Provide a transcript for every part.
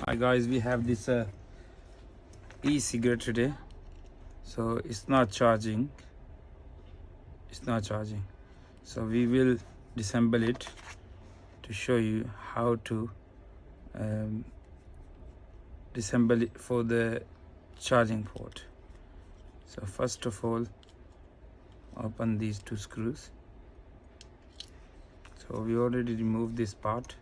Hi guys, we have this e-cigarette today. So it's not charging. So we will disassemble it to show you how to disassemble it for the charging port. So first of all, open these two screws. So we already removed this part.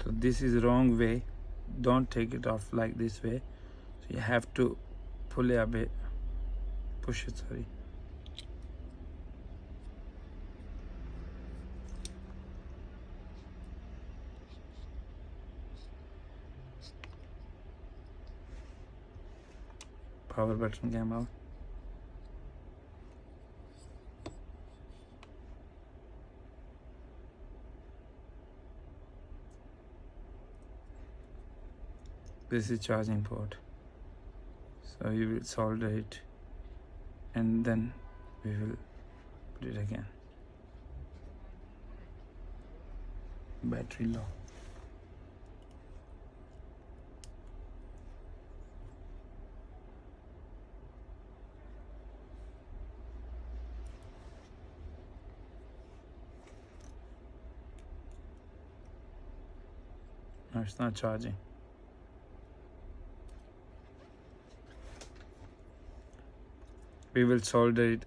So this is wrong way. Don't take it off like this way. So you have to pull it a bit, push it, sorry. Power button came out. This is charging port. So you will solder it and then we will put it again. Battery low. No, it's not charging. We will solder it.